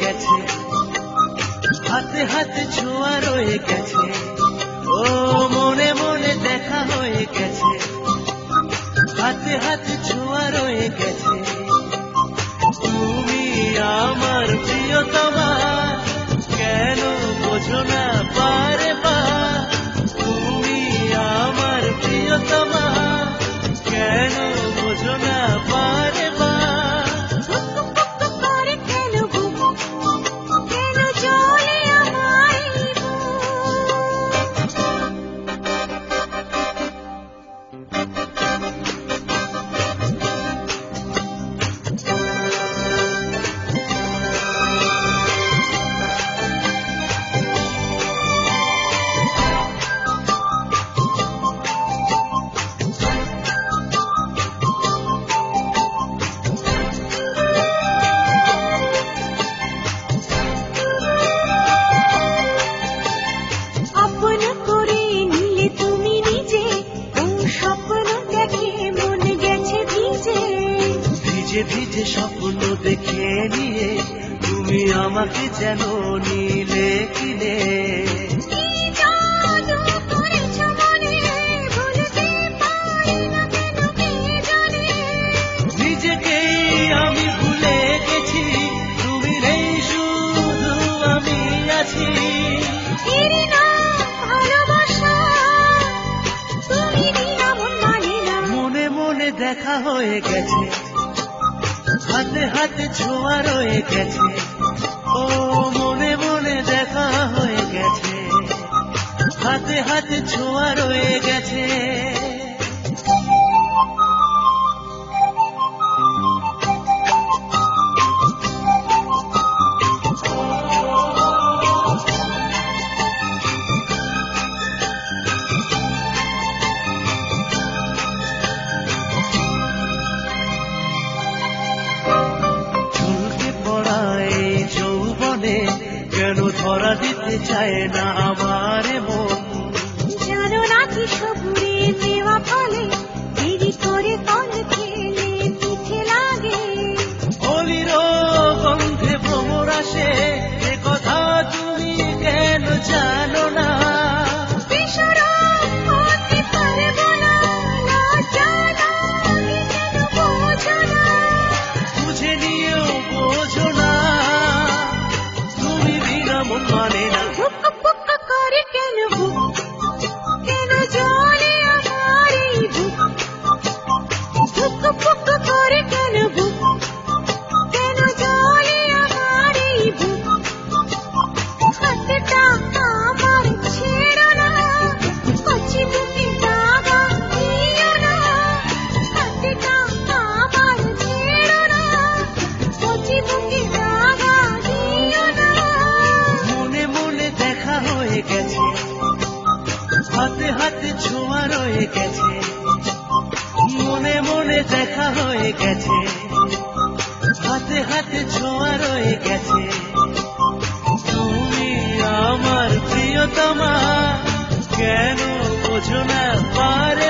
গেছে, হাতে হাতে ছোঁয়া রয়ে গেছে, ও মনে মনে দেখা হয়ে গেছে, হাতে হাতে ছোঁয়া রয়ে গেছে। তুমি আমার প্রিয়তমা, কেন বোঝো না বারে বার? তুমি আমার প্রিয়তমা, কেন বোঝো না বারে বার? ভিজে ভিজে স্বপ্ন দেখে নিয়ে তুমি আমাকে যেন নিলে কিনে। নিজেকেই আমি ভুলে গেছি, তুমি নেই শুধু আমি আছি। মনে মনে দেখা হয়ে গেছে, হাতে হাতে ছোঁয়া রয়ে গেছে, ও মনে মনে দেখা হয়ে গেছে, হাতে হাতে ছোঁয়া রয়ে গেছে। কেন ধরা দিতে চায় না আমার মন? জানো না কি সবুরে দেওয়া ফলে দেরি করে তল খেলে পিঠে লাগে। অলির গন্ধে ভ্রমর আসে, এ কথা তুমি কেন জানো না? বুঝে নিয়েও বোঝো না, তুমি বিনা মন মানে না। করে কেন বুক, কেন জলে আমার এই বুক, ধুক পুক করে কেন বুক, কেন জলে আমার এই বুক। হাতটা আমার ছেড়ো না, কচি বুকে দাগা দিও না। হাতটা আমার ছেড়ো না, কচি বুকে দাগা দিও না। মনে মনে দেখা হয়ে গেছে, হাতে হাতে ছোঁয়া রয়ে গেছে, মনে মনে দেখা হয়ে গেছে, হাতে হাতে ছোঁয়া রয়ে গেছে। তুমি আমার প্রিয়তমা, কেন বোঝো না বারে